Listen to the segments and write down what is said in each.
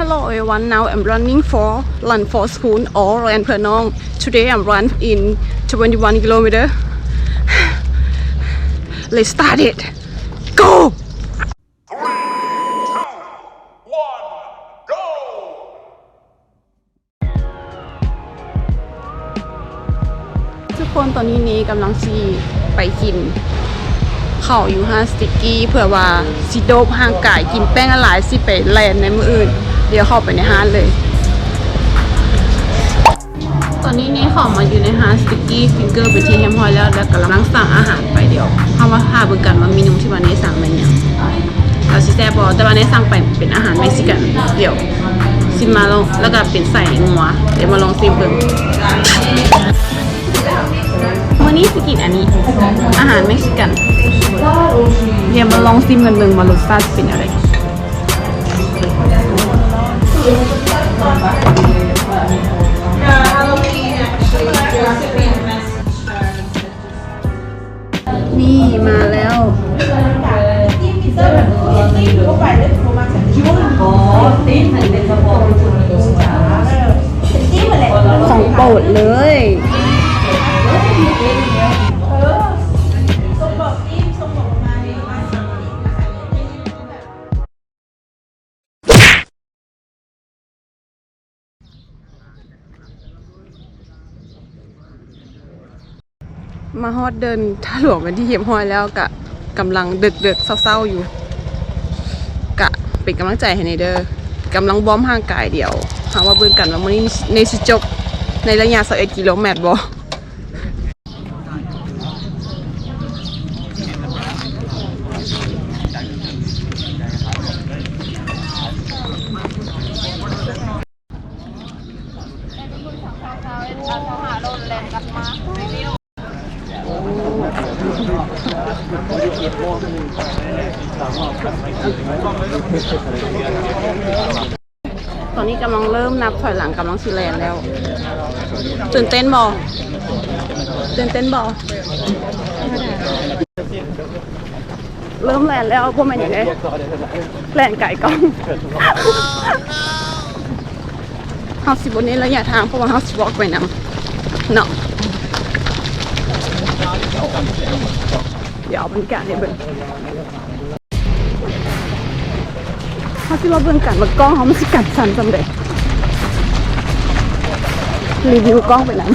Hello everyone, now I'm running for Run for School or Run per Nong. Today I'm run in 21 kilometer. Let's start it. Go! 3, 2, 1, go! ทุกคนตอนนี้นี้กำลังไปกินข้าวอยู่5สติกกี้เพื่อว่าสิโดบห่างกายกินแป้งละลายสิไปแลนในมื้ออื่นเดี๋ยวเข้าไปในห้างเลยตอนนี้นี้เข้ามาอยู่ในห้างสติกกี้ฟิงเกอร์ไปที่เรียบร้อยแล้วกำลังสั่งอาหารไปเดี๋ยวเข้ามาพาเบิ่งกันว่าเมนูที่วันนี้สั่งเป็นหยังเราสิแซ่บบ่แต่วันนี้สั่งไปเป็นอาหารเม็กซิกันเดี๋ยวซิมมาลองแล้วก็เป็นใส่งัวเดี๋ยวมาลองซิมเบิ่งวันนี้สิกินอันนี้อาหารเม็กซิกันเดี๋ยวมาลองซิมกันเบิ่งว่ารสชาติเป็นอะไรนี่มาแล้วของโปรดเลยมาฮอดเดินท่าหลวงเป็นที่เหียบห้อยแล้วกะกำลังเดือดเศร้าๆอยู่กะเป็นกำลังใจให้ในเด้อกำลังบอมห่างกายเดียวหาว่าเบิ่งกันว่ามื้อนี้ในสิจบในระยะ21กิโลเมตรบ่ตอนนี้กำลังเริ่มนับถอยหลังกำลังสิแลนแล้วตื่นเต้นบ่เริ่มแลนแล้วพวกมันอย่างไรแลนไก่กล้องเฮาสิบนนี้ระยะทางเพราะว่าเฮาสิวอล์กไปนำเนาะเดี๋ยวเอาบรรยากาศให้เบิ่งเขาที่เราเบิ่งกันว่ากล้องเขาไม่ใช่กันสั่นสำเร็จรีวิวกล้องไปนั้น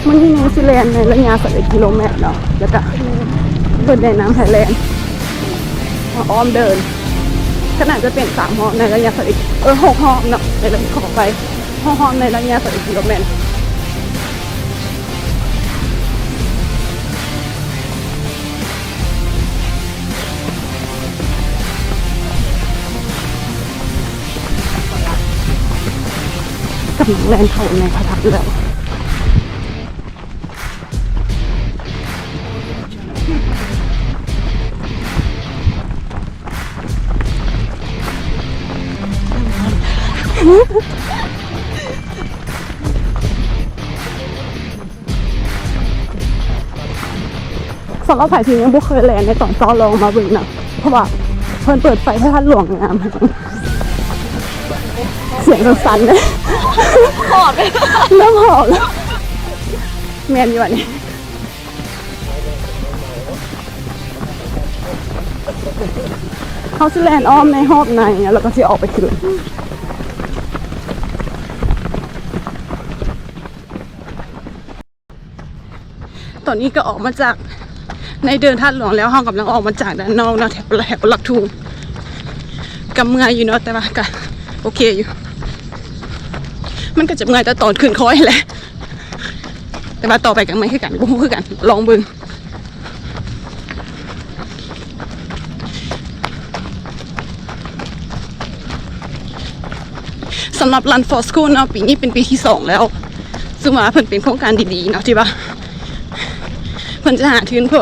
มันที่นิวซีแลนด์ในระยะ11กิโลเมตรเนาะแล้วก็เดินในน้ำไทยแลนด์อ้อมเดินขนาดจะเป็น3ห้องในระยะ6ห้องเนาะในระยะขอไปห้องในระยะ11กิโลเมตรกำลังแล่นเข้าในพระพักตร์แล้วสำหรับถ่ายทียังบุเคยแลนในตอนซ้อลองมาบึงนะเพราะว่าเพิ่นเปิดไฟให้ท่านหลวงงามเสียงสั่นเลยหอบเลยเริ่มหอบแล้วแมนอยู่อันนี้เขาจะแลนอ้อมในหอบในแล้วก็จะออกไปคืนตอนนี้ก็ออกมาจากในเดินท่าหลวงแล้วห้องกำลังออกมาจากด้านนอกนะแถวหลักทุ่งกำเมื่อยอยู่เนาะแต่ว่าก็โอเคอยู่มันก็จะเมื่อยแต่ตอนขึ้นคอยแหละแต่ว่าต่อไปกันไม่คือกันกูคือกันลองบึงสำหรับ Run for School เนาะปีนี้เป็นปีที่2แล้วซึ่งว่าเพิ่นเป็นโครงการดีๆเนาะที่ว่าเพิ่นจะหาทุนเพื่อ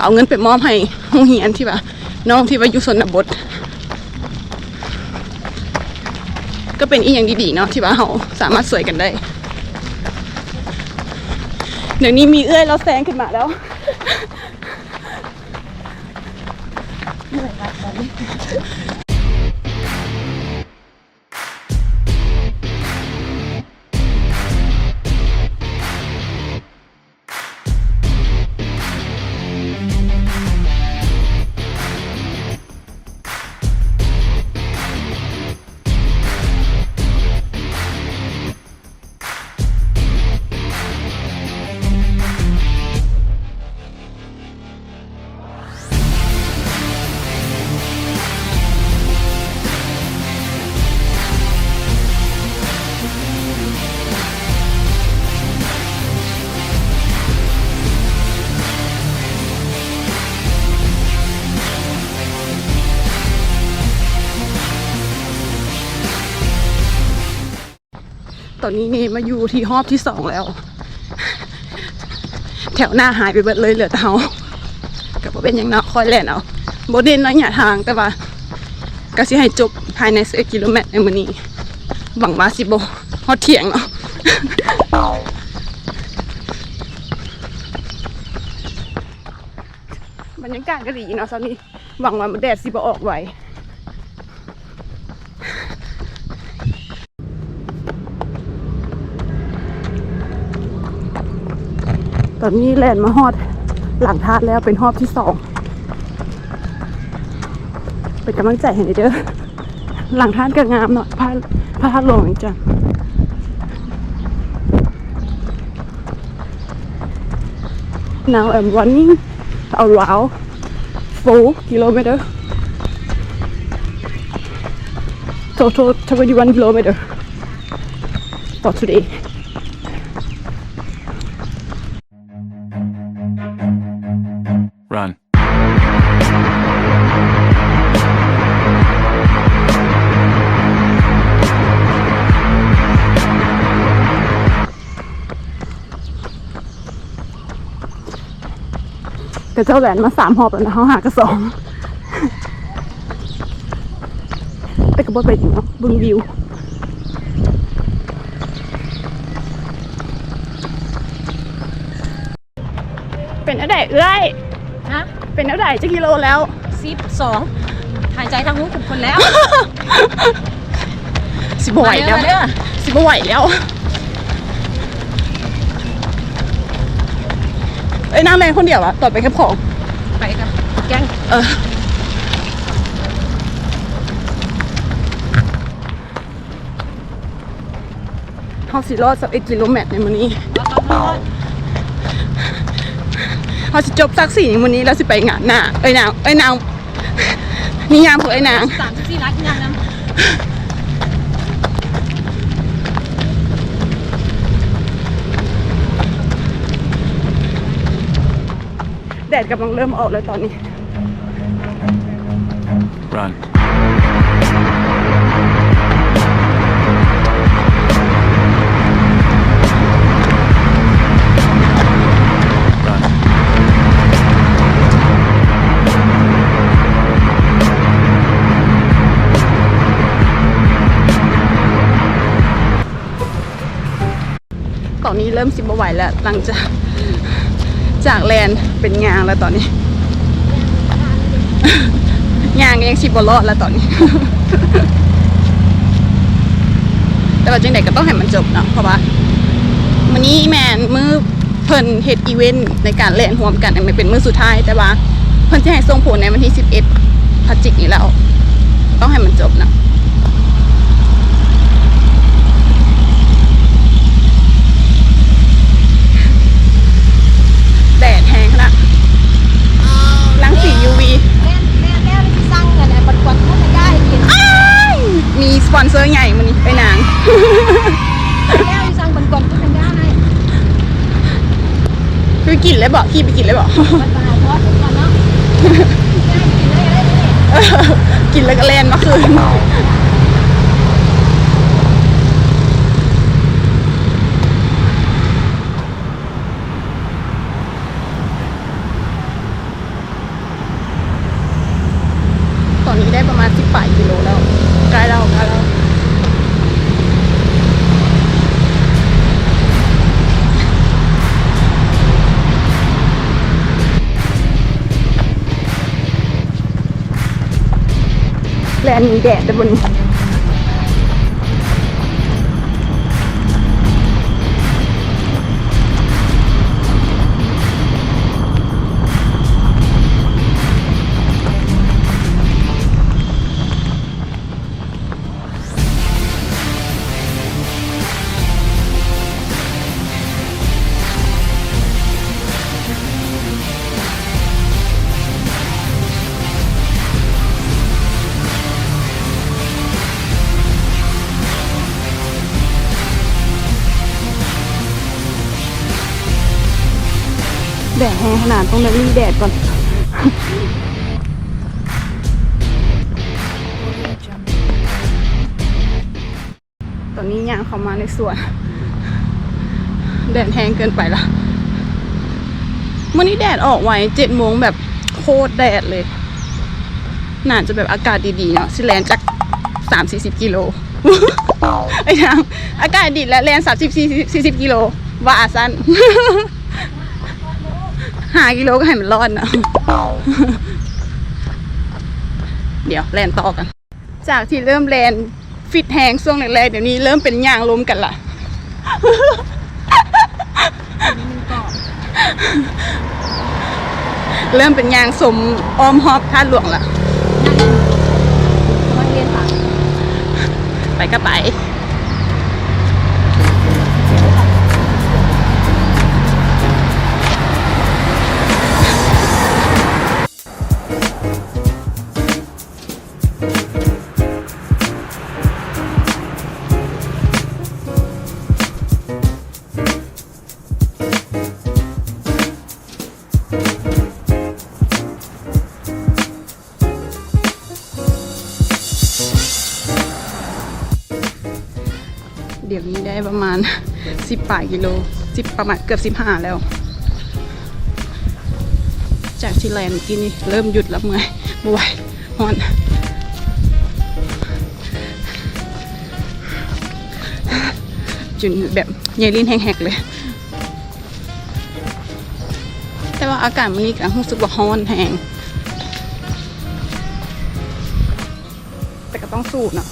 เอาเงินไปมอบให้โรงเรียนที่ว่าน้องที่ว่าอยู่ชนบท ก็เป็นอีกอย่างดีๆเนาะที่ว่าเราสามารถสวยกันได้เดี๋ยวนี้มีเอื้อยเราแซงขึ้นมาแล้วตอนนี้นี่มาอยู่ที่รอบที่2แล้วแถวหน้าหายไปเบิดเลยเหลือแต่เฮากับเป็นอย่างน้อยคอยแล่นเอาโบเด่นระยะทางแต่ว่าก็สิให้จบภายใน11 กิโลเมตรในมื้อนี้หวังว่าสิบ่ฮอดเที่ยงเนาะบรรยากาศก็ดีเนาะตอนนี้หวังว่าแดดสิบ่ออกไวตอนนี้แลนมาฮอดหลังทาดแล้วเป็นรอบที่2เป็นกำลังใจให้เด้อหลังทาดก็งามเนาะพระธาตุหลวงจ้ะ Now I'm running around 4 kilometers total 21 kilometers for today Run.แต่เจ้าแหวนมา3 หอบแล้วนะเขาหากระ2แต่ก็บ่ไปจริงเนาะบึงวิวเป็นอะไรเอ้ย ฮะ เป็นอะไรจะกิโลแล้ว 12หายใจทางหูขุมคนแล้ว สิบไหวแล้ว มาเด้อ สิบไหวแล้วเอ้ยนั่งแรงคนเดียวอะต่อไปแค่ของ ไปกับแก๊ง เขาสิรอด11 กิโลเมตรในมื้อนี้เขาสิจบสัก4ในมื้อนี้แล้วสิไปงานหน้าเอ้ยนางนี่ยามของไอ้นาง 34นัดยังนะ แดดกำลังเริ่มออกแล้วตอนนี้ Run. Run. ตอนนี้เริ่มสิบไหวแล้วหลังจากแลนด์เป็นงานแล้วตอนนี้ งานยังสิบรอดแล้วตอนนี้ แต่ว่าจังใดก็ต้องให้มันจบเนาะเพราะว่ามื้อนี้แมนมื้อเพิ่นเฮ็ดอีเวนต์ในการแล่นร่วมกันมันเป็นมื้อสุดท้ายแต่ว่าเพิ่นจะให้ส่งผลในวันที่11 พฤศจิกายนนี้แล้วต้องให้มันจบเนาะแดดแห้งขนาดรังสี UV แม่ที่สั่งกันไอ้บัตรกวนเขาไม่ได้กิน มีสปอนเซอร์ใหญ่มื้อนี้ไปนาง แม่ที่สั่งบัตรกวนเขาไม่ได้ให้ ไปกินเลยบอกพี่ไปกินเลยบอก บัตรมาทอดก่อนเนาะกินเลยกินแล้วก็เล่นเมื่อคืนตอนนี้ได้ประมาณ18 กิโลแล้วใกล้แล้ว นมีแดดแต่บนนี้แดดแห้งขนาดต้องเดินรีแดดก่อน ตอนนี้ย่างเข้ามาในสวน แดดแห้งเกินไปละเมื่อนี้แดดออกไว7 โมงแบบโคตรแดดเลย น่าจะแบบอากาศดีๆเนาะสิแลนจาก30-40 กิโล ไอ้ทางอากาศดีและแลน30-40 กิโลว่าอาสั้น 5 กิโลก็ให้มันรอดนะ เดี๋ยวแลนต่อกัน จากที่เริ่มแลนฟิตแหงช่วงแรกๆเดี๋ยวนี้เริ่มเป็นย่างลมกันละ เริ่มเป็นย่างสมอ้อมฮอบท่าหลวงละ มาเรียนค่ะ ไปก็ไป เดี๋ยวนี้ได้ประมาณ 10 ปลายกิโล10ประมาณเกือบ15แล้ว จากที่แลนด์เมื่อกี้นี่เริ่มหยุดแล้วเมื่อยบวยฮอนจนแบบเยลิ้นแห้งๆเลย แต่ว่าอากาศมันนี่ก็รู้สึกว่าฮ้อนแห้งแต่ก็ต้องสู้เนาะ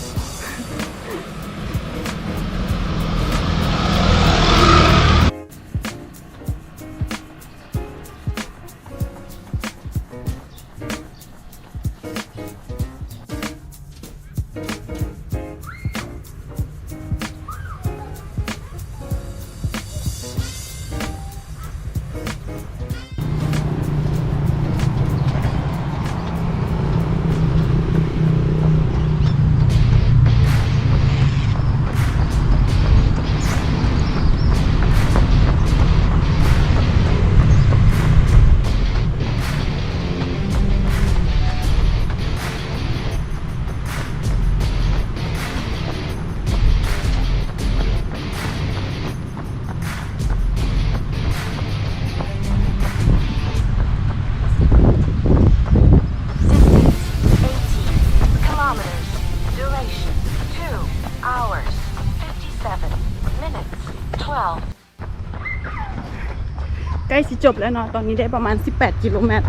ใกล้สิจบแล้วเนาะตอนนี้ได้ประมาณ18 กิโลเมตร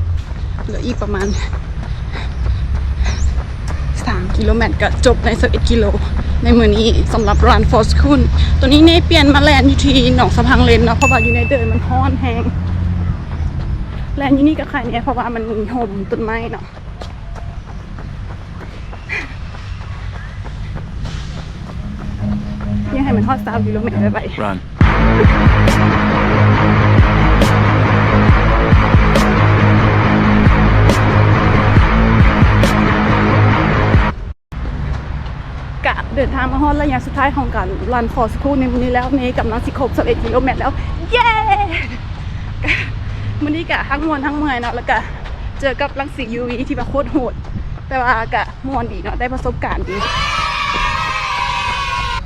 เหลืออีกประมาณ3 กิโลเมตรก็จบใน11 กิโลในมือนี้สำหรับ Run for School ตัวนี้เนเปลี่ยนมาแลนอยู่ที่หนองสะพังเลนเนาะเพราะว่าอยู่ในเดินมันฮ้อนแห้งแลนอยู่นี่ก็ใครเนี่ยเพราะว่ามันมีห่มต้นไม้เนาะยังให้มันฮอด3 กิโลเมตรไป Run. กะเดินทางมาฮอดระยะสุดท้ายของการรันฟอร์สคูลในวันนี้แล้วนี่กำลังสิครบ11 กิโลเมตรแล้ว เย้วันนี้กะทั้งมวนทั้งเมื่อยเนาะแล้วก็เจอกับรังสี UV ที่แบบโคตรโหดแต่ว่ากะมวนดีเนาะได้ประสบการณ์ดี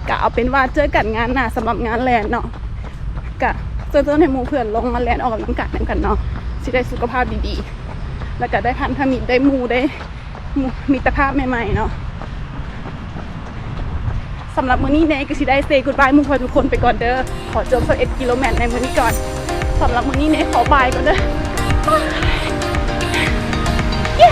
กะเอาเป็นว่าเจอกันงานหน้าสำหรับงานแลนด์เนาะกะเจอให้หมู่เพื่อนลงมาแลนด์ออกกำลังกายกันเนาะสิได้สุขภาพดีๆแล้วก็ได้พันธมิตรได้หมู่ได้มิตรภาพใหม่ๆเนาะสำหรับมื้อนี้เนก็สิได้เซย์กู๊ดบายหมู่เพื่อนทุกคนไปก่อนเด้อขอจบ11 กิโลเมตรในมื้อนี้ก่อนสำหรับมื้อนี้เนขอบายก่อนเด้อเย้